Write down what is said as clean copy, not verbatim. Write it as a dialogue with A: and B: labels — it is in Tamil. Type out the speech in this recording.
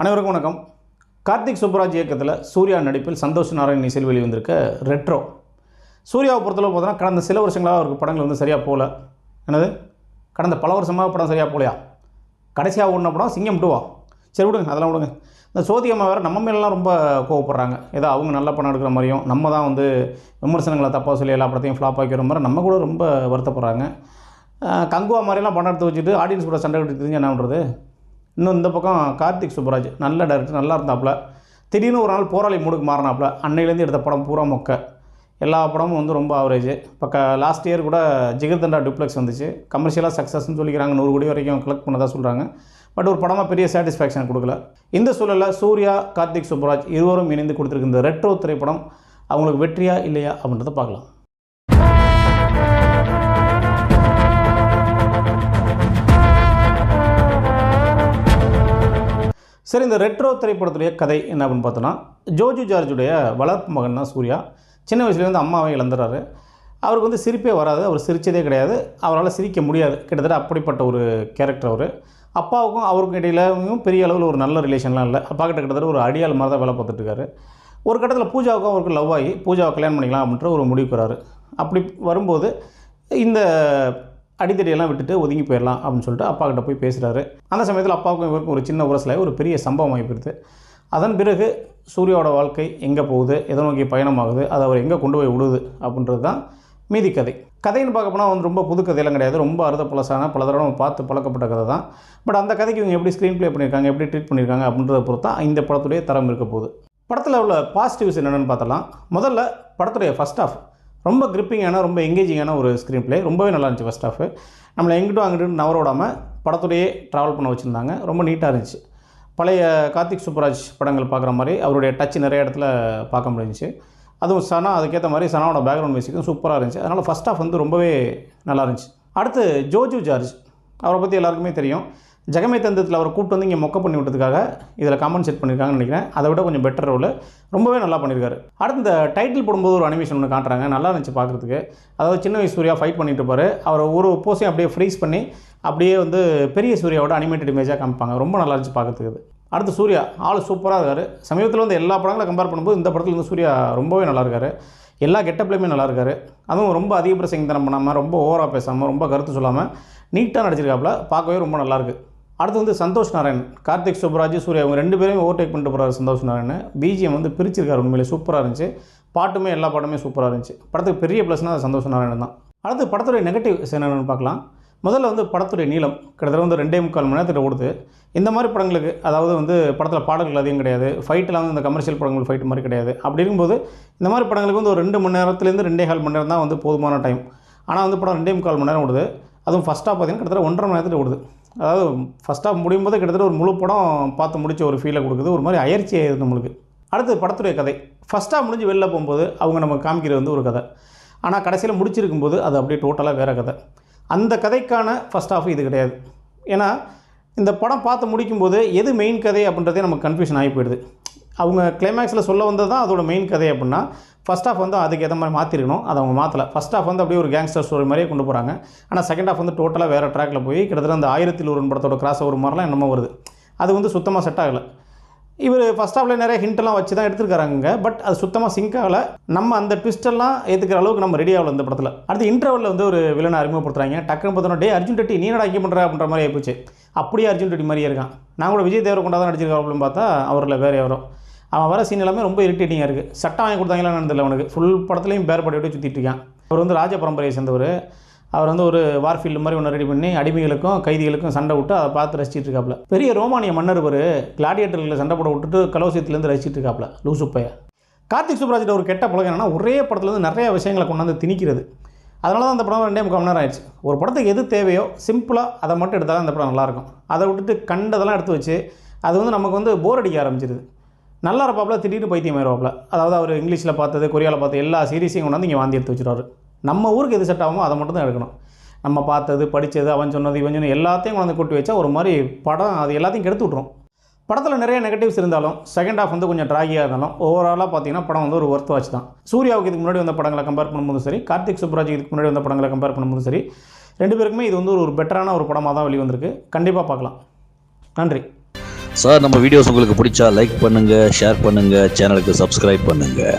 A: அனைவருக்கும் வணக்கம். கார்த்திக் சுப்புராஜ் இயக்கத்தில் சூர்யா நடிப்பில் சந்தோஷ் நாராயண் இசையில் வெளிவந்திருக்க ரெட்ரோ. சூர்யாவை பொறுத்தளவு பார்த்தோன்னா கடந்த சில வருஷங்களாக அவருக்கு படங்கள் வந்து சரியாக போகல. என்னது கடந்த பல வருஷமாக படம் சரியாக போகலையா? கடைசியாக ஓடின படம் சிங்கம் 2வா? சரி விடுங்க, அதெல்லாம் விடுங்க. இந்த சோதியம்மா வேறு நம்ம மேலாம் ரொம்ப கோவப்படுறாங்க. ஏதோ அவங்க நல்ல படம் எடுக்கிற மாதிரியும் நம்ம தான் வந்து விமர்சனங்களை தப்பாக சொல்லி எல்லா படத்தையும் ஃப்ளாப் ஆக்கிற மாதிரி நம்ம கூட ரொம்ப வருத்தப்படுறாங்க. கங்குவா மாதிரிலாம் படம் எடுத்து வச்சுட்டு ஆடியன்ஸ் கூட சண்டை கட்டி தெரிஞ்சு என்ன பண்ணுறது? இன்னும் இந்த பக்கம் கார்த்திக் சுப்புராஜ் நல்ல டைரக்டர், நல்லா இருந்தாப்புல. திடீர்னு ஒரு நாள் போராளி மூடுக்கு மாறினாப்புல. அன்னையிலேருந்து எடுத்த படம் பூரா மொக்க. எல்லா படமும் வந்து ரொம்ப ஆவரேஜ். இப்போ லாஸ்ட் இயர் கூட ஜிகர்தண்டா டூப்ளெக்ஸ் வந்துச்சு. கமர்ஷியலாக சக்ஸஸ்ன்னு சொல்லிக்கிறாங்க, 100 கோடி வரைக்கும் கலெக்ட் பண்ணதாக சொல்கிறாங்க. பட் ஒரு படமாக பெரிய சாட்டிஸ்ஃபேக்ஷன் கொடுக்கல. இந்த சூழலில் சூர்யா, கார்த்திக் சுப்புராஜ் இருவரும் இணைந்து கொடுத்துருக்க இந்த ரெட்ரோ திரைப்படம் அவங்களுக்கு வெற்றியா இல்லையா அப்படின்றத பார்க்கலாம். சரி, இந்த ரெட்ரோ திரைப்படத்துடைய கதை என்ன அப்படின்னு பார்த்தோன்னா, ஜோஜு ஜார்ஜுடைய வளர்ப்பு மகன் தான் சூர்யா. சின்ன வயசுலேருந்து அம்மாவை இழந்துறாரு. அவருக்கு வந்து சிரிப்பே வராது, அவர் சிரித்ததே கிடையாது, அவரால் சிரிக்க முடியாது. கிட்டத்தட்ட அப்படிப்பட்ட ஒரு கேரக்டர் அவர். அப்பாவுக்கும் அவருக்கும் இடையிலும் பெரிய அளவில் ஒரு நல்ல ரிலேஷன்லாம் இல்லை. அப்பா கிட்ட கிட்டத்தட்ட ஒரு அடியாள் மாதிரி தான் வேலை பார்த்துட்ருக்காரு. ஒரு கட்டத்தில் பூஜாவுக்கும் அவருக்கு லவ் ஆகி பூஜாவை கல்யாணம் பண்ணிக்கலாம் அப்படின்ற ஒரு முடிவுக்கு வராரு. அப்படி வரும்போது இந்த அடித்தடியெல்லாம் விட்டுட்டு ஒதுங்கி போயிடலாம் அப்படின்னு சொல்லிட்டு அப்பா கிட்ட போய் பேசுகிறாரு. அந்த சமயத்தில் அப்பாவுக்கும் இவருக்கும் ஒரு சின்ன உரசலாக ஒரு பெரிய சம்பவம் ஆகிப்போகுது. அதன் பிறகு சூர்யாவோட வாழ்க்கை எங்கே போகுது, எதை நோக்கி பயணமாகுது, அதை அவர் எங்கே கொண்டு போய் விடுது அப்படின்றது தான் மீதி கதை. கதைன்னு பார்க்க போனால் வந்து ரொம்ப புது கதையெல்லாம் கிடையாது. ரொம்ப அறுத பழசான பல தடவை பார்த்து பழக்கப்பட்ட கதை தான். பட் அந்த கதைக்கு இவங்க எப்படி ஸ்க்ரீன் ப்ளே பண்ணியிருக்காங்க, எப்படி ட்ரீட் பண்ணியிருக்காங்க அப்படின்றத பொறுத்து தான் இந்த படத்துடைய தரம் இருக்க போகுது. படத்தில் உள்ள பாசிட்டிவ்ஸ் என்னென்னு பார்த்தலாம். முதல்ல படத்துடைய ஃபஸ்ட் ஆஃப் ரொம்ப கிரிப்பிங்கான, ரொம்ப எங்கேஜிங்கான ஒரு ஸ்க்ரீன் ப்ளே. ரொம்பவே நல்லா இருந்துச்சு ஃபஸ்ட் ஆஃப். நம்மளை எங்கிட்டும் அங்கிட்டு நவர விடாமல் படத்துடையே ட்ராவல் பண்ண வச்சுருந்தாங்க. ரொம்ப நீட்டாக இருந்துச்சு. பழைய கார்த்திக் சுப்புராஜ் படங்கள் பார்க்குற மாதிரி அவருடைய டச் நிறைய இடத்துல பார்க்க முடிஞ்சிச்சு. அதுவும் சனா, அதுக்கேற்ற மாதிரி சனாவோட பேக்ரவுண்ட் மியூசிக்கும் சூப்பராக இருந்துச்சு. அதனால் ஃபஸ்ட் ஆஃப் வந்து ரொம்பவே நல்லா இருந்துச்சு. அடுத்து ஜோஜு ஜார்ஜ், அவரை பற்றி எல்லாருக்குமே தெரியும். ஜெகமே தந்தத்தில் அவரை கூப்பிட்டு வந்து இங்கே மொக்க பண்ணி விட்டதுக்காக இதில் காமெண்ட் செட் பண்ணியிருக்காங்கன்னு நினைக்கிறேன். அதை விட கொஞ்சம் பெட்டர் ரோல், ரொம்பவே நல்லா பண்ணியிருக்காரு. அடுத்து இந்த டைட்டில் போடும்போது ஒரு அனிமேஷன் ஒன்று காட்டுறாங்க, நல்லா இருந்துச்சு பார்க்குறதுக்கு. அதாவது சின்ன வயசு சூர்யா ஃபைட் பண்ணிட்டு இருப்பார். அவரை ஒரு போஸையும் அப்படியே ஃப்ரீஸ் பண்ணி அப்படியே வந்து பெரிய சூர்யாவோட அனிமேட்டட் இமேஜாக காமிப்பாங்க. ரொம்ப நல்லா இருந்துச்சு பார்க்குறதுக்கு. அடுத்து சூர்யா ஆள் சூப்பராக இருக்கார். சமீபத்தில் வந்து எல்லா படங்களை கம்பேர் பண்ணும்போது இந்த படத்தில் வந்து சூர்யா ரொம்பவே நல்லா இருக்கார். எல்லா கெட்டப்லேயுமே நல்லா இருக்கார். அதுவும் ரொம்ப அதிகப்பட சிங்கத்தனம் பண்ணாமல், ரொம்ப ஓவராக பேசாமல், ரொம்ப கருத்து சொல்லாமல் நீட்டாக நடிச்சிருக்காப்புல. பார்க்கவே ரொம்ப நல்லாயிருக்கு. அடுத்து வந்து சந்தோஷ் நாராயண், கார்த்திக் சுப்புராஜ், சூர்யா இவங்க 2 பேரையும் ஓவர்டேக் பண்ணிட்டு போகிறார் சந்தோஷ் நாராயண். பிஜிஎம் வந்து பிரிச்சிருக்காரு. உண்மையிலே சூப்பராக இருந்துச்சு. பாட்டுமே எல்லா பாட்டுமே சூப்பராக இருந்துச்சு. படத்துக்கு பெரிய ப்ளஸ்னால் அது சந்தோஷ் நாராயணன் தான். அடுத்து படத்துடைய நெகட்டிவ்ஸ் என்னென்னு பார்க்கலாம். முதல்ல வந்து படத்துடைய நீளம் கிட்டத்தட்ட வந்து 2.25 மணி நேரத்தில் ஓடுது. இந்த மாதிரி படங்களுக்கு, அதாவது வந்து படத்தில் பாடல்கள் அதிகம் கிடையாது, ஃபைட்டெலாம் வந்து இந்த கமர்ஷியல் படங்கள் ஃபைட் மாதிரி கிடையாது. அப்படி இருக்கும்போது இந்த மாதிரி படங்களுக்கு வந்து ஒரு 2 மணி நேரத்துலேருந்து 2.25 மணி நேரம் தான் வந்து போதுமான டைம். ஆனால் வந்து படம் 2.25 மணி நேரம் ஓடுது. அதுவும் ஃபஸ்ட் ஹாஃப் பார்த்திங்கன்னா கிட்டத்தட்ட 1.5 மணி நேரத்தில் ஓடுது. அதாவது ஃபஸ்ட் ஹாஃப் முடியும் போது கிட்டத்தட்ட ஒரு முழு படம் பார்த்து முடிச்ச ஒரு ஃபீலை கொடுக்குது. ஒரு மாதிரி அயற்சி ஆயிடுது நம்மளுக்கு. அடுத்து படத்துடைய கதை. ஃபஸ்ட் ஹாஃப் முடிஞ்சு வெளில போகும்போது அவங்க நம்ம காமிக்கிறது வந்து ஒரு கதை. ஆனால் கடைசியில் முடிச்சிருக்கும்போது அது அப்படியே டோட்டலாக வேறு கதை. அந்த கதைக்கான ஃபஸ்ட் ஹாஃப் இது கிடையாது. ஏன்னா இந்த படம் பார்த்து முடிக்கும்போது எது மெயின் கதை அப்படின்றதே நமக்கு கன்ஃபியூஷன் ஆகி போயிடுது. அவங்க கிளைமேக்ஸில் சொல்ல வந்தது தான் அதோட மெயின் கதை அப்படின்னா ஃபஸ்ட் ஹாஃப் வந்து அதுக்கு ஏற்ற மாதிரி மாற்றிருக்கணும். அதை அவங்க மாற்றலை. ஃபஸ்ட் ஹாஃப் வந்து அப்படியே ஒரு கேங்ஸ்டர் ஸ்டோரி மாதிரியே கொண்டு போகிறாங்க. ஆனால் செகண்ட் ஹாஃப் வந்து டோட்டலாக வேறு ட்ராக்கில் போய் கிட்டத்தட்ட அந்த 1001 படத்தோட கிராஸ் ஓவர் மாதிரிலாம் என்னமோ வருது. அது வந்து சுத்தமாக செட் ஆகலை. இவர் ஃபஸ்ட் ஹாஃபில் நிறைய ஹிண்ட்டெல்லாம் வச்சு தான் எடுத்துருக்காங்க. பட் அது சுத்தமாக சிங்க் ஆகலை. நம்ம அந்த ட்விஸ்டெல்லாம் ஏற்றுக்கிற அளவுக்கு நம்ம ரெடி ஆகலை இந்த படத்தில். அடுத்து இன்டர்வலில் வந்து ஒரு வில்லனை அறிமுகப்படுத்துறாங்க. டக்குன்னு பார்த்தோன்னா டே அர்ஜுன் ரெட்டி நீ என்னடா ஐக்கியம் பண்ணுற அப்படின்ற மாதிரி ஆகிப்போச்சு. அப்படியே அர்ஜுன் ரெட்டி மாதிரியே இருக்கான். நான் கூட விஜய் தேவரகொண்டா தான் நடிச்சிருக்கா அப்படின்னு பார்த்தா அவரில் வேறு யாரோ. அவன் வர சீன் எல்லாமே ரொம்ப இரிட்டேட்டிங்காக இருக்குது. சட்டம் வாங்கி கொடுத்தாங்களா நடந்தில்லை அவனுக்கு. ஃபுல் படத்துலையும் பேர்படி விட்டு சுற்றிட்டு இருக்கான். அவர் வந்து ராஜ பரம்பரையை சேர்ந்தவர். அவர் வந்து ஒரு வார்ஃபீல்டு மாதிரி ஒன்று ரெடி பண்ணி அடிமைகளுக்கும் கைதிகளுக்கும் சண்டை விட்டு அதை பார்த்து ரசிச்சிட்டு இருக்காப்புல. பெரிய ரோமானிய மன்னர் ஒரு கிளாடியேட்டர்களில் சண்டை போட விட்டுட்டு கலோசியத்துலேருந்து ரசிச்சிட்டு இருக்காப்புல லூசுப்பைய. கார்த்திக் சுப்புராஜிட்ட ஒரு கெட்ட பழக்கம் என்னன்னா, ஒரே படத்துலேருந்து நிறைய விஷயங்களை கொண்டாந்து திணிக்கிறது. அதனால தான் அந்த படம் 2.25 மணி நேரம் ஆயிடுச்சு. ஒரு படத்துக்கு எது தேவையோ சிம்பிளாக அதை மட்டும் எடுத்தாலும் அந்த படம் நல்லாயிருக்கும். அதை விட்டுட்டு கண்டதெல்லாம் எடுத்து வச்சு அது வந்து நமக்கு வந்து போர் அடிக்க ஆரம்பிச்சிருது. நல்லா இருப்பாப்புல, திடீர்னு பைத்தியம் ஆயிடுவாப்புல. அதாவது அவர் இங்கிலீஷில் பார்த்தது, கொரியாவில் பார்த்து எல்லா சீரீஸையும் கொண்டாந்து இங்கே வாந்தி எடுத்து வச்சுருவார். நம்ம ஊருக்கு எது செட் ஆகுமோ அதை மட்டும் தான் எடுக்கணும். நம்ம பார்த்தது, படித்தது, அவன் சொன்னது, இவன் சொன்னது எல்லாத்தையும் கொண்டாந்து கொட்டி வச்சா ஒரு மாதிரி படம் அது எல்லாத்தையும் கெடுத்து விட்ரும். படத்தில் நிறைய நெகட்டிவ்ஸ் இருந்தாலும் செகண்ட் ஹாஃப் வந்து கொஞ்சம் ட்ராகியாக இருந்தாலும் ஓவராலாக பார்த்தீங்கன்னா படம் வந்து ஒரு ஒர்த் வாட்ச் தான். சூர்யாவுக்கு இதுக்கு முன்னாடி வந்த படங்களை கம்பேர் பண்ணும்போது சரி, கார்த்திக் சுப்புராஜ் இதுக்கு முன்னாடி வந்த படங்களை கம்பேர் பண்ணும்போது சரி, 2 பேருக்குமே இது வந்து ஒரு பெட்டரான ஒரு படமாக தான் வெளிவந்திருக்கு. கண்டிப்பாக பார்க்கலாம். நன்றி.
B: சார் நம்ம வீடியோஸ் உங்களுக்கு பிடிச்சா லைக் பண்ணுங்கள், ஷேர் பண்ணுங்கள், சேனலுக்கு சப்ஸ்கிரைப் பண்ணுங்கள்.